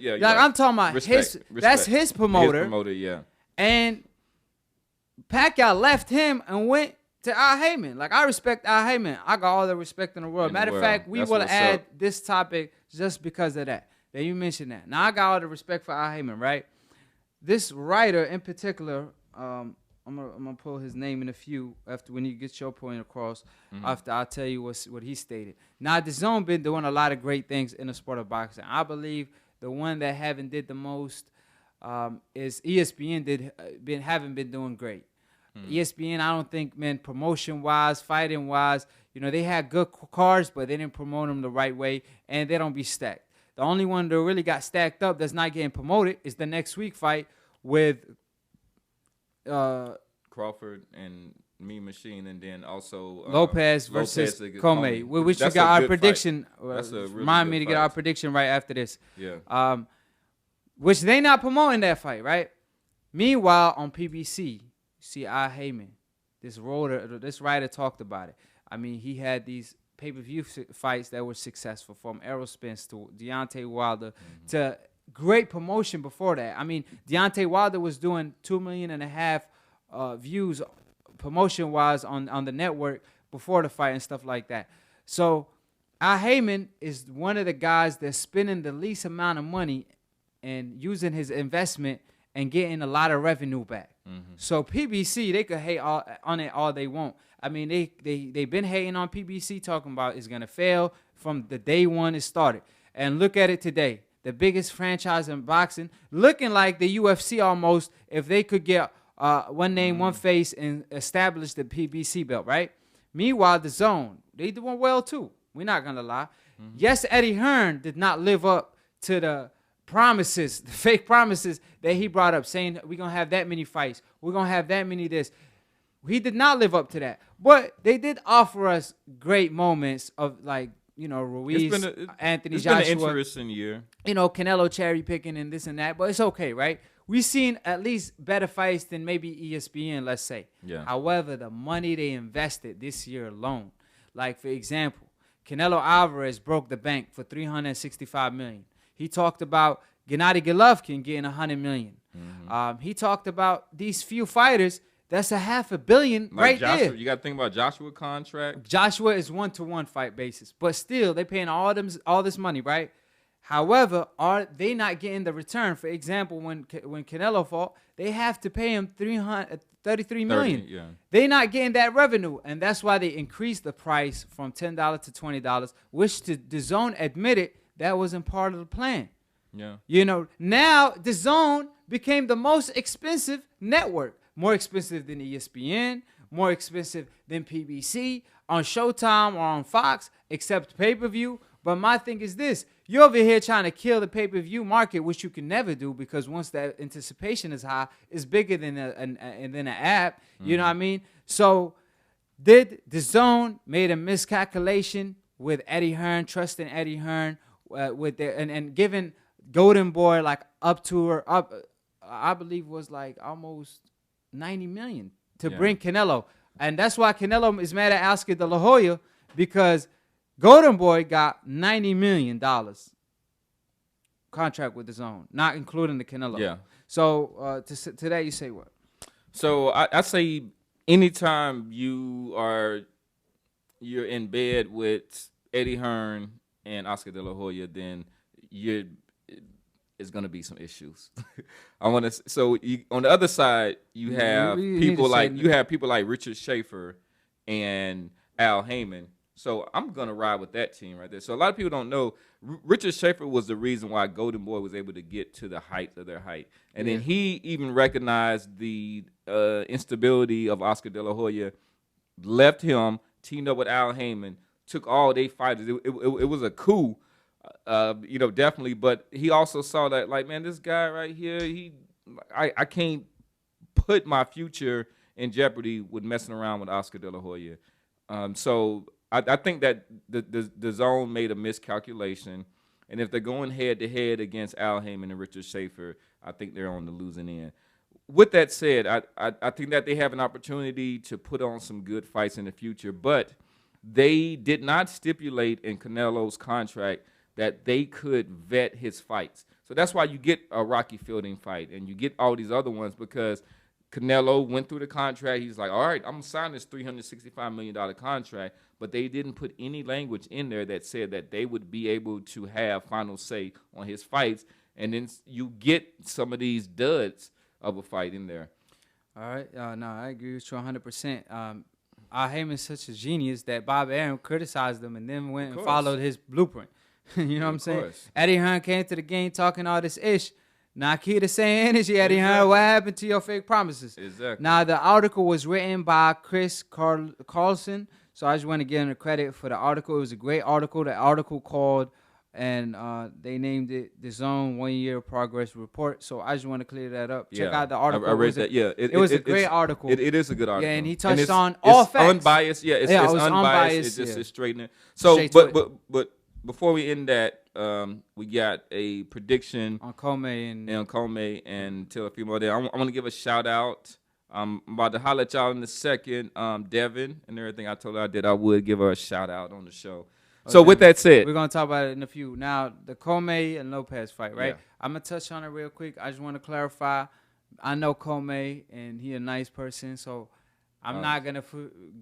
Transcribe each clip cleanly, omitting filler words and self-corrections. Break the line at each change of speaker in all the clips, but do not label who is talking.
Yeah,
Like I'm talking about
respect.
That's his promoter.
His promoter, yeah.
And Pacquiao left him and went to Al Haymon. Like, I respect Al Haymon. I got all the respect in the world. Matter of fact, we will add this topic just because of that. That you mentioned that. Now, I got all the respect for Al Haymon, right? This writer in particular, I'm gonna pull his name in a few after when you get your point across. After I'll tell you what he stated. Now, Dazn been doing a lot of great things in the sport of boxing. I believe the one that haven't did the most is ESPN haven't been doing great. ESPN, I don't think, man, promotion-wise, fighting-wise, they had good cards, but they didn't promote them the right way, and they don't be stacked. The only one that really got stacked up that's not getting promoted is the next week fight with
Crawford and Mean Machine, and then also
Lopez versus Comey. Which you got our prediction. Remind me to get our prediction right after this.
Yeah.
Which they not promoting that fight, right? Meanwhile, on PBC, you see Al Haymon, this writer talked about it. I mean, he had these pay-per-view fights that were successful, from Errol Spence to Deontay Wilder to great promotion before that. I mean, Deontay Wilder was doing 2.5 million views promotion-wise on the network before the fight and stuff like that. So Al Haymon is one of the guys that's spending the least amount of money and using his investment and getting a lot of revenue back. So PBC, they could hate on it all they want. I mean, they've been hating on PBC, talking about it's going to fail from the day one it started. And look at it today. The biggest franchise in boxing, looking like the UFC almost, if they could get one name, one face, and establish the PBC belt, right? Meanwhile, Dazn, they doing well too. We're not going to lie. Yes, Eddie Hearn did not live up to the promises, the fake promises that he brought up, saying we're going to have that many fights, we're going to have that many this. He did not live up to that. But they did offer us great moments of, like, Ruiz, Anthony Joshua.
It's been an interesting year.
Canelo cherry picking and this and that, but it's okay, right? We've seen at least better fights than maybe ESPN, let's say.
Yeah.
However, the money they invested this year alone, like, for example, Canelo Alvarez broke the bank for $365 million. He talked about Gennady Golovkin getting $100 million. He talked about these few fighters. That's $500 million right there.
You got to think about Joshua's contract.
Joshua is 1-to-1 fight basis, but still they paying all this money, right? However, are they not getting the return? For example, when Canelo fought, they have to pay him $33 million.
Yeah.
They're not getting that revenue, and that's why they increased the price from $10 to $20, which the Dazn admitted that wasn't part of the plan.
Yeah.
Now Dazn became the most expensive network. More expensive than ESPN, more expensive than PBC, on Showtime or on Fox, except pay-per-view. But my thing is this. You're over here trying to kill the pay-per-view market, which you can never do, because once that anticipation is high, it's bigger than an app. You know what I mean? So did Dazn made a miscalculation with Eddie Hearn, trusting Eddie Hearn, and giving Golden Boy like I believe was like almost $90 million to bring Canelo. And that's why Canelo is mad at Oscar De La Hoya, because Golden Boy got $90 million contract with Dazn, not including the Canelo.
Yeah.
So to that you say what?
So I say anytime you're in bed with Eddie Hearn and Oscar De La Hoya, then it's going to be some issues. On the other side, you have people like Richard Schaefer and Al Haymon. So I'm going to ride with that team right there. So a lot of people don't know Richard Schaefer was the reason why Golden Boy was able to get to the height of their height. And then he even recognized the instability of Oscar De La Hoya, left him, teamed up with Al Haymon, took all their fighters. It was a coup. Definitely, but he also saw that, like, man, this guy right here, I can't put my future in jeopardy with messing around with Oscar De La Hoya. So I think that the zone made a miscalculation, and if they're going head to head against Al Haymon and Richard Schaefer, I think they're on the losing end. With that said, I think that they have an opportunity to put on some good fights in the future, but they did not stipulate in Canelo's contract that they could vet his fights. So that's why you get a Rocky Fielding fight and you get all these other ones because Canelo went through the contract. He's like, all right, I'm going to sign this $365 million contract. But they didn't put any language in there that said that they would be able to have final say on his fights. And then you get some of these duds of a fight in there.
All right. No, I agree with you 100%. Heyman's such a genius that Bob Arum criticized him and then went and followed his blueprint. You know what I'm saying? Eddie Hearn came to the game talking all this ish. Now, keep the same energy, Eddie Hearn. What happened to your fake promises?
Exactly.
Now, the article was written by Chris Carlson. So I just want to give him the credit for the article. It was a great article. The article called, and they named it Dazn 1 Year Progress Report. So I just want to clear that up. Check out the article.
I read that. Yeah,
it was a great article.
It is a good article.
Yeah, and he touched on all facts.
Unbiased. Yeah, it's unbiased. It's just straightening. So, but before we end that, we got a prediction
on Comey
and tell a few more there. I want to give a shout out. I'm about to holler at y'all in a second. Devin and everything I told her I did, I would give her a shout out on the show. Okay. So with that said,
we're gonna talk about it in a few. Now the Comey and Lopez fight, right?
Yeah.
I'm gonna touch on it real quick. I just want to clarify. I know Comey and he a nice person, so I'm not gonna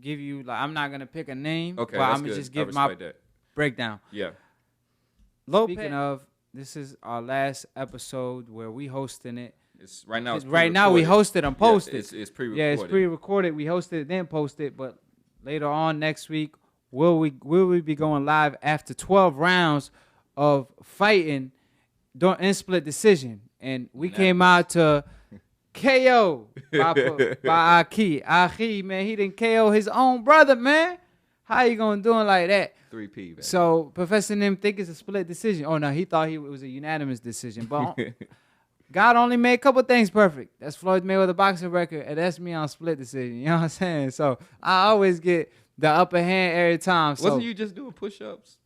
give you I'm not gonna pick a name.
Okay,
but I'm gonna just give my breakdown.
Yeah.
Lopez. Speaking of, this is our last episode where we hosting it.
It's right now.
Right now we hosted and posted.
Yeah, it's pre-recorded.
Yeah, it's pre-recorded. We hosted it, then posted. But later on next week, will we be going live after 12 rounds of fighting in split decision? And we came out to KO by Akhi. Akhi, man, he didn't KO his own brother, man. How you gonna do it like that?
3P, man.
So Professor Nim think it's a split decision. Oh no, he thought it was a unanimous decision, but. God only made a couple things perfect. That's Floyd Mayweather boxing record, and that's me on split decision. You know what I'm saying? So I always get the upper hand every time. So,
wasn't you just doing push-ups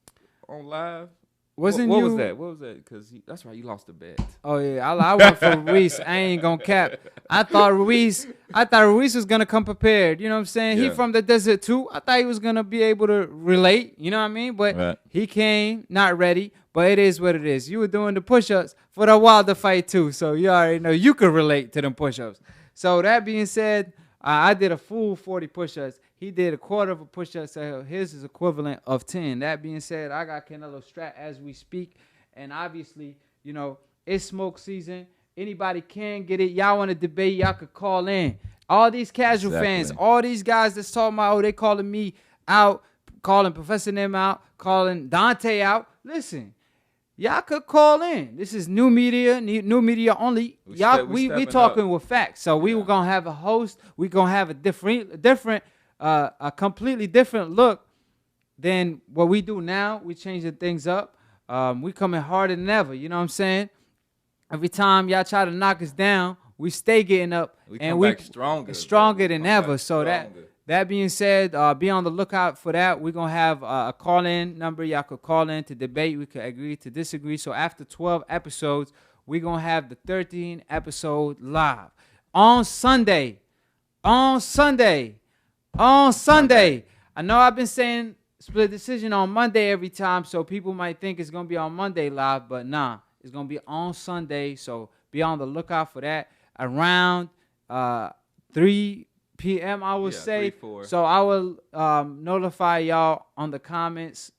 on live?
What was
that? What was that? Because that's right, you lost the bet.
Oh yeah, I went for Ruiz. I ain't gonna cap. I thought Ruiz was gonna come prepared. You know what I'm saying? Yeah. He from the desert too. I thought he was gonna be able to relate. You know what I mean? But he came not ready. But it is what it is. You were doing the push-ups for the Wilder fight too, so you already know you could relate to them push-ups. So that being said, I did a full 40 push-ups. He did a quarter of a push-up, so his is equivalent of 10. That being said, I got Canelo strapped as we speak, and obviously, you know, it's smoke season. Anybody can get it. Y'all want to debate, y'all could call in. All these casual fans, all these guys that's talking about, they calling me out, calling Professor Nim out, calling Dante out. Listen. Y'all could call in. This is new media only. Y'all, we talking with facts. So we were gonna have a host. We gonna have a completely different look than what we do now. We changing things up. We coming harder than ever. You know what I'm saying? Every time y'all try to knock us down, we stay getting up
and we
stronger than ever. So that being said, be on the lookout for that. We're going to have a call-in number. Y'all could call in to debate. We could agree to disagree. So after 12 episodes, we're going to have the 13th episode live. On Sunday. I know I've been saying split decision on Monday every time, so people might think it's going to be on Monday live, but nah. It's going to be on Sunday, so be on the lookout for that. Around 3 p.m. I would say.
3-4.
So I will notify y'all on the comments.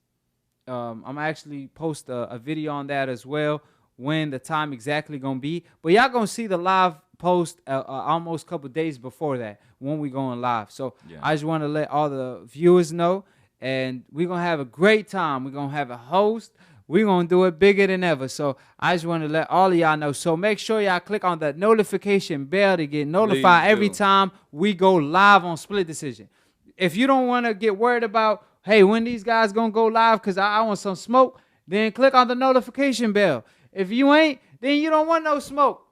I'm actually post a video on that as well when the time exactly gonna be. But y'all gonna see the live post almost a couple days before that when we going live. So I just want to let all the viewers know, and we're gonna have a great time. We're gonna have a host. We're going to do it bigger than ever. So I just want to let all of y'all know. So make sure y'all click on the notification bell to get notified every time we go live on Split Decision. If you don't want to get worried about, hey, when these guys going to go live because I want some smoke, then click on the notification bell. If you ain't, then you don't want no smoke.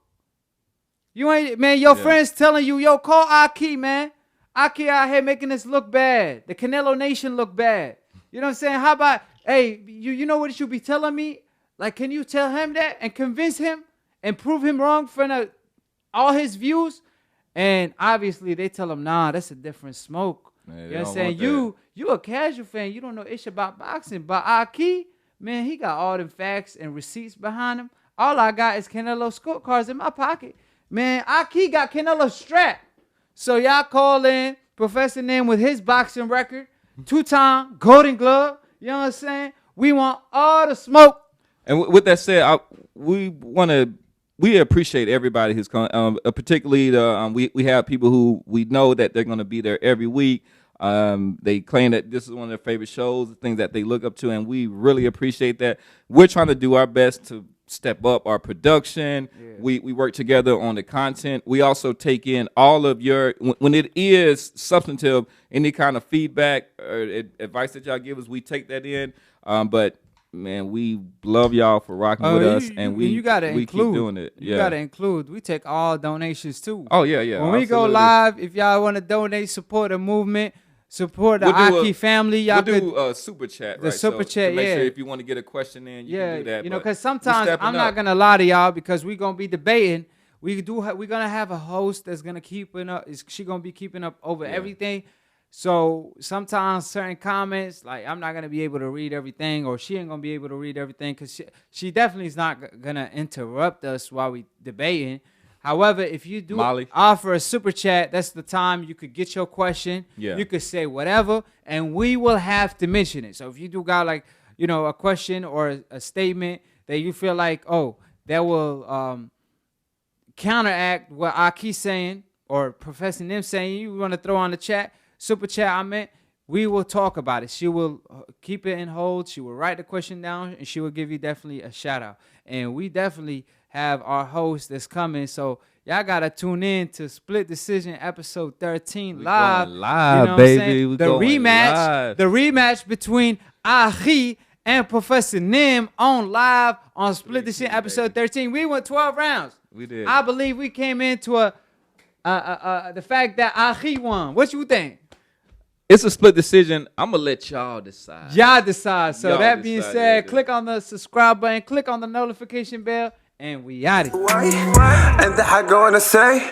You ain't, man, your friends telling you, yo, call Akhi, man. Akhi out here making this look bad. The Canelo Nation look bad. You know what I'm saying? How about... Hey, you know what you should be telling me? Like, can you tell him that and convince him and prove him wrong for all his views? And obviously, they tell him, nah, that's a different smoke.
Man,
you know what I'm saying? You a casual fan. You don't know ish about boxing. But Akhi, man, he got all them facts and receipts behind him. All I got is Canelo scorecards in my pocket. Man, Akhi got Canelo strapped. So y'all call in Professor Nim with his boxing record, 2-time Golden Glove. You know what I'm saying? We want all the smoke.
And with that said, we appreciate everybody who's coming. Particularly we have people who we know that they're going to be there every week. They claim that this is one of their favorite shows, the things that they look up to, and we really appreciate that. We're trying to do our best to step up our production. Yeah. We work together on the content. We also take in all of your, when it is substantive, any kind of feedback or advice that y'all give us, we take that in. But man, we love y'all for rocking with us, and we keep doing it.
You gotta include. We take all donations too.
Oh yeah.
When absolutely. We go live, if y'all want to donate, support the movement, support the Akhi family. Y'all
do super chat.
The super chat.
Make sure if you want to get a question in, you can do that.
You know, because sometimes I'm not gonna lie to y'all because we're gonna be debating. We're gonna have a host that's gonna keeping up. She gonna be keeping up over everything. So sometimes certain comments, like I'm not gonna be able to read everything, or she ain't gonna be able to read everything, because she definitely is not gonna interrupt us while we debating. However, if you do offer a super chat, that's the time you could get your question. Yeah. You could say whatever, and we will have to mention it. So if you do got like a question or a statement that you feel like that will counteract what Akhi saying or Professor Nim saying, you want to throw on the chat. Super chat, we will talk about it. She will keep it in hold. She will write the question down, and she will give you definitely a shout out. And we definitely have our host that's coming. So y'all got to tune in to Split Decision episode 13 live.
Live, you know baby.
The rematch between Akhi and Professor Nim on live on Split Decision episode 13. We went 12 rounds.
We did.
I believe we came into the fact that Akhi won. What you think?
It's a split decision. I'm going to let y'all decide.
Y'all decide. So that being said, click on the subscribe button, click on the notification bell, and we out it.
And I going to say